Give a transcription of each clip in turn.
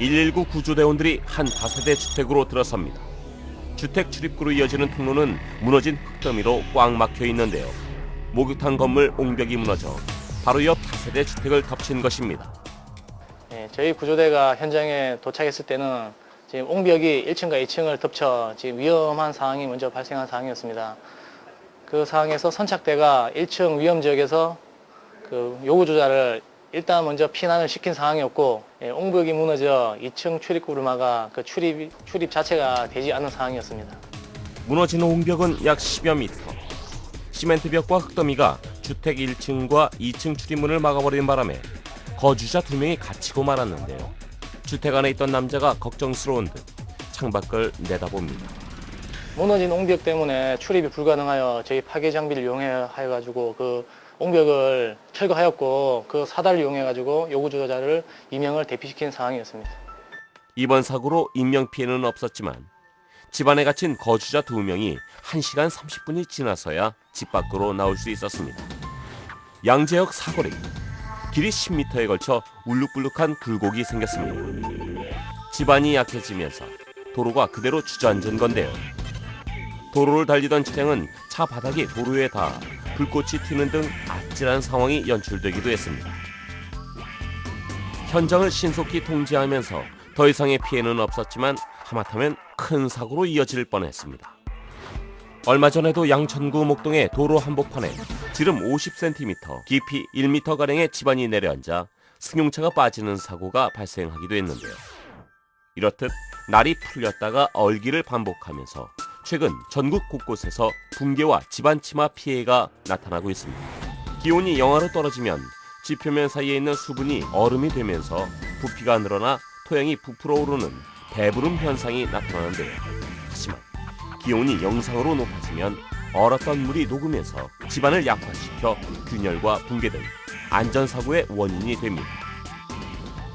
119 구조대원들이 한 다세대 주택으로 들어섭니다. 주택 출입구로 이어지는 통로는 무너진 흙더미로 꽉 막혀 있는데요. 목욕탕 건물 옹벽이 무너져 바로 옆 다세대 주택을 덮친 것입니다. 저희 구조대가 현장에 도착했을 때는 지금 옹벽이 1층과 2층을 덮쳐 지금 위험한 상황이 먼저 발생한 상황이었습니다. 그 상황에서 선착대가 1층 위험 지역에서 그 요구조자를 일단 먼저 피난을 시킨 상황이었고, 옹벽이 무너져 2층 출입구를 막아 그 출입 자체가 되지 않는 상황이었습니다. 무너진 옹벽은 약 10여 미터. 시멘트벽과 흙더미가 주택 1층과 2층 출입문을 막아버린 바람에 거주자 2명이 갇히고 말았는데요. 주택 안에 있던 남자가 걱정스러운 듯 창밖을 내다봅니다. 무너진 옹벽 때문에 출입이 불가능하여 저희 파괴 장비를 이용해가지고 그 옹벽을 철거하였고, 그 사다를 이용해가지고 요구조자를 2명을 대피시킨 상황이었습니다. 이번 사고로 인명피해는 없었지만 집안에 갇힌 거주자 2명이 1시간 30분이 지나서야 집 밖으로 나올 수 있었습니다. 양재역 사거리. 길이 10m에 걸쳐 울룩불룩한 굴곡이 생겼습니다. 집안이 약해지면서 도로가 그대로 주저앉은 건데요. 도로를 달리던 차량은 차 바닥이 도로에 닿아 불꽃이 튀는 등 아찔한 상황이 연출되기도 했습니다. 현장을 신속히 통제하면서 더 이상의 피해는 없었지만 하마터면 큰 사고로 이어질 뻔했습니다. 얼마 전에도 양천구 목동의 도로 한복판에 지름 50cm, 깊이 1m가량의 집안이 내려앉아 승용차가 빠지는 사고가 발생하기도 했는데요. 이렇듯 날이 풀렸다가 얼기를 반복하면서 최근 전국 곳곳에서 붕괴와 집안 침하 피해가 나타나고 있습니다. 기온이 영하로 떨어지면 집 표면 사이에 있는 수분이 얼음이 되면서 부피가 늘어나 토양이 부풀어 오르는 대부름 현상이 나타나는데요. 하지만 기온이 영상으로 높아지면 얼었던 물이 녹으면서 집안을 약화시켜 균열과 붕괴 등 안전사고의 원인이 됩니다.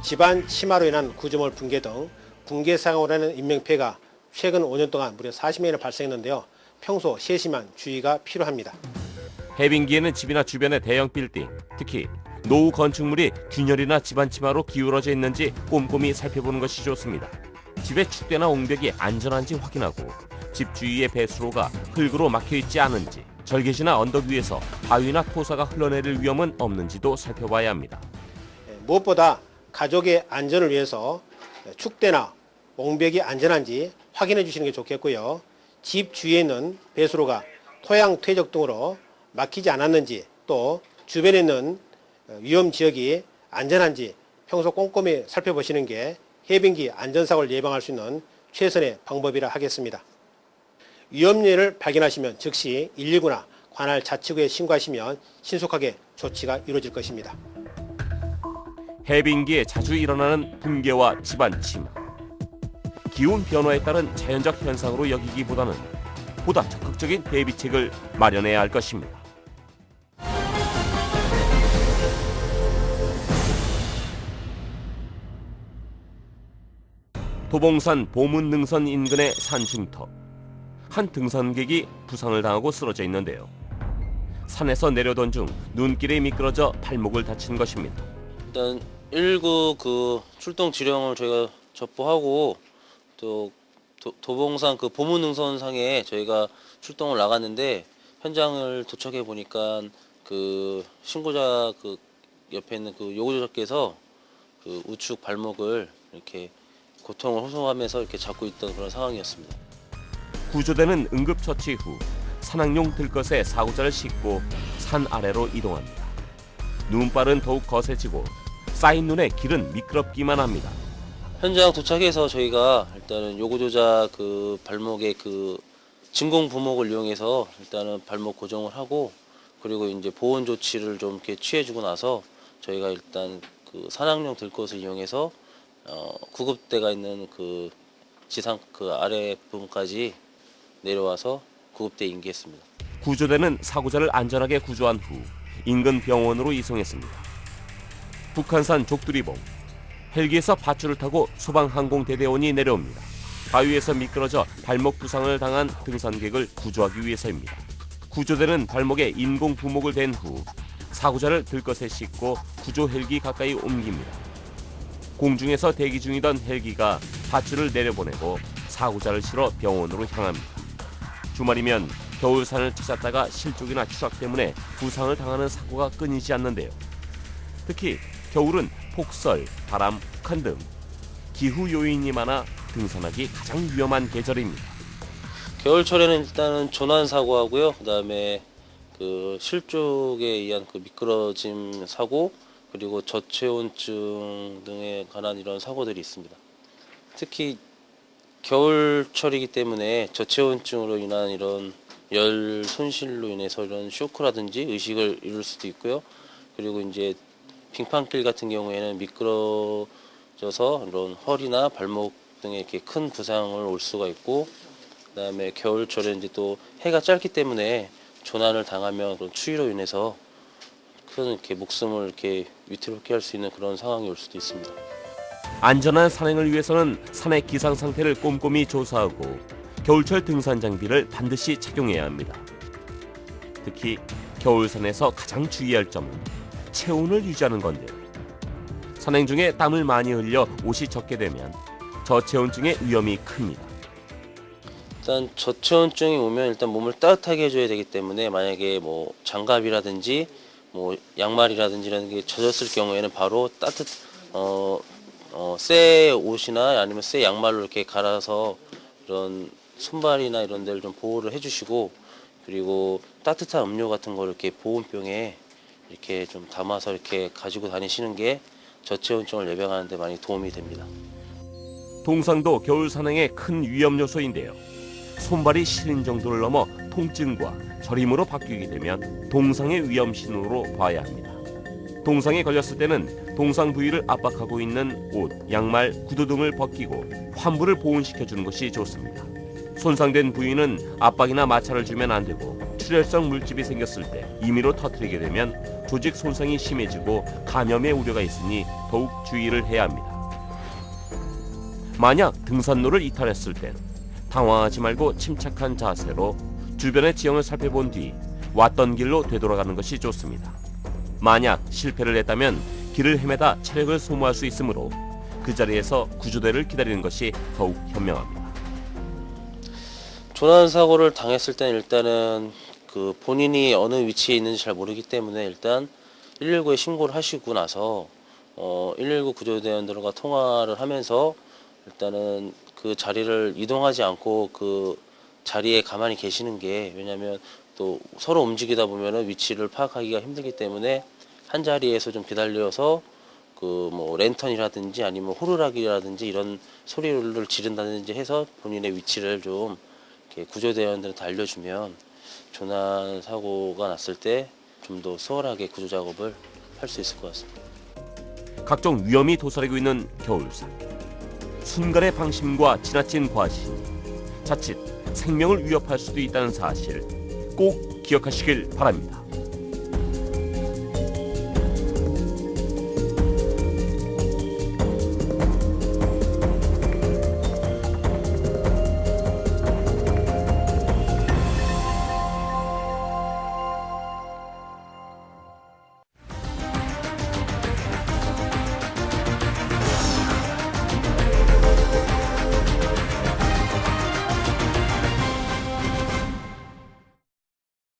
집안 침하로 인한 구조물 붕괴 등 붕괴 사고로 인한 인명피해가 최근 5년 동안 무려 40명이나 발생했는데요. 평소 세심한 주의가 필요합니다. 해빙기에는 집이나 주변의 대형 빌딩, 특히 노후 건축물이 균열이나 집안 침하로 기울어져 있는지 꼼꼼히 살펴보는 것이 좋습니다. 집의 축대나 옹벽이 안전한지 확인하고 집 주위의 배수로가 흙으로 막혀있지 않은지, 절개지나 언덕 위에서 바위나 토사가 흘러내릴 위험은 없는지도 살펴봐야 합니다. 무엇보다 가족의 안전을 위해서 축대나 옹벽이 안전한지 확인해 주시는 게 좋겠고요. 집 주위에 있는 배수로가 토양 퇴적 등으로 막히지 않았는지, 또 주변에 있는 위험 지역이 안전한지 평소 꼼꼼히 살펴보시는 게 해빙기 안전사고를 예방할 수 있는 최선의 방법이라 하겠습니다. 위험예를 발견하시면 즉시 119나 관할 자치구에 신고하시면 신속하게 조치가 이루어질 것입니다. 해빙기에 자주 일어나는 붕괴와 집안 침하. 기온 변화에 따른 자연적 현상으로 여기기보다는 보다 적극적인 대비책을 마련해야 할 것입니다. 도봉산 보문능선 인근의 산중터. 한 등산객이 부상을 당하고 쓰러져 있는데요. 산에서 내려던 중 눈길에 미끄러져 발목을 다친 것입니다. 일단 119 그 출동 지령을 저희가 접보하고 또 도봉산 그 보문능선상에 저희가 출동을 나갔는데 현장을 도착해 보니까 그 신고자 그 옆에 있는 그 요구조자께서 그 우측 발목을 이렇게 고통을 호소하면서 이렇게 잡고 있던 그런 상황이었습니다. 구조대는 응급처치 후 산악용 들것에 사고자를 싣고 산 아래로 이동합니다. 눈발은 더욱 거세지고 쌓인 눈에 길은 미끄럽기만 합니다. 현장 도착해서 저희가 일단은 요구조자 그 발목에 그 진공 부목을 이용해서 일단은 발목 고정을 하고, 그리고 이제 보온 조치를 좀 이렇게 취해주고 나서 저희가 일단 그 산악용 들것을 이용해서 구급대가 있는 그 지상 그 아래 부분까지 내려와서 구급대에 인계했습니다. 구조대는 사고자를 안전하게 구조한 후 인근 병원으로 이송했습니다. 북한산 족두리봉. 헬기에서 밧줄을 타고 소방항공대대원이 내려옵니다. 바위에서 미끄러져 발목 부상을 당한 등산객을 구조하기 위해서입니다. 구조대는 발목에 인공 부목을 댄 후 사고자를 들것에 싣고 구조 헬기 가까이 옮깁니다. 공중에서 대기 중이던 헬기가 밧줄을 내려보내고 사고자를 실어 병원으로 향합니다. 주말이면 겨울산을 찾았다가 실족이나 추락 때문에 부상을 당하는 사고가 끊이지 않는데요. 특히 겨울은 폭설, 바람, 혹한 등 기후 요인이 많아 등산하기 가장 위험한 계절입니다. 겨울철에는 일단은 조난 사고하고요. 그다음에 그 실족에 의한 그 미끄러짐 사고, 그리고 저체온증 등에 관한 이런 사고들이 있습니다. 특히 겨울철이기 때문에 저체온증으로 인한 이런 열 손실로 인해서 이런 쇼크라든지 의식을 잃을 수도 있고요. 그리고 이제 빙판길 같은 경우에는 미끄러져서 이런 허리나 발목 등에 이렇게 큰 부상을 올 수가 있고, 그다음에 겨울철에 이제 또 해가 짧기 때문에 조난을 당하면 그런 추위로 인해서 큰 이렇게 목숨을 이렇게 위태롭게 할 수 있는 그런 상황이 올 수도 있습니다. 안전한 산행을 위해서는 산의 기상 상태를 꼼꼼히 조사하고 겨울철 등산 장비를 반드시 착용해야 합니다. 특히 겨울산에서 가장 주의할 점은 체온을 유지하는 건데요. 산행 중에 땀을 많이 흘려 옷이 젖게 되면 저체온증의 위험이 큽니다. 일단 저체온증이 오면 일단 몸을 따뜻하게 해줘야 되기 때문에, 만약에 뭐 장갑이라든지 뭐 양말이라든지 이런 게 젖었을 경우에는 바로 새 옷이나 아니면 새 양말로 이렇게 갈아서 이런 손발이나 이런 데를 좀 보호를 해주시고, 그리고 따뜻한 음료 같은 걸 이렇게 보온병에 이렇게 좀 담아서 이렇게 가지고 다니시는 게 저체온증을 예방하는 데 많이 도움이 됩니다. 동상도 겨울 산행의 큰 위험 요소인데요. 손발이 시린 정도를 넘어 통증과 저림으로 바뀌게 되면 동상의 위험 신호로 봐야 합니다. 동상에 걸렸을 때는 동상 부위를 압박하고 있는 옷, 양말, 구두 등을 벗기고 환부를 보온시켜주는 것이 좋습니다. 손상된 부위는 압박이나 마찰을 주면 안 되고, 출혈성 물집이 생겼을 때 임의로 터뜨리게 되면 조직 손상이 심해지고 감염의 우려가 있으니 더욱 주의를 해야 합니다. 만약 등산로를 이탈했을 땐 당황하지 말고 침착한 자세로 주변의 지형을 살펴본 뒤 왔던 길로 되돌아가는 것이 좋습니다. 만약 실패를 했다면 길을 헤매다 체력을 소모할 수 있으므로 그 자리에서 구조대를 기다리는 것이 더욱 현명합니다. 조난 사고를 당했을 때는 일단은 그 본인이 어느 위치에 있는지 잘 모르기 때문에 일단 119에 신고를 하시고 나서 119 구조대원들과 통화를 하면서 일단은 그 자리를 이동하지 않고 그 자리에 가만히 계시는 게, 왜냐하면 또 서로 움직이다 보면은 위치를 파악하기가 힘들기 때문에 한 자리에서 좀 기다려서 그 뭐 랜턴이라든지 아니면 호루라기라든지 이런 소리를 지른다든지 해서 본인의 위치를 좀 이렇게 구조대원들한테 알려주면 조난 사고가 났을 때 좀 더 수월하게 구조 작업을 할 수 있을 것 같습니다. 각종 위험이 도사리고 있는 겨울산. 순간의 방심과 지나친 과신, 자칫 생명을 위협할 수도 있다는 사실 꼭 기억하시길 바랍니다.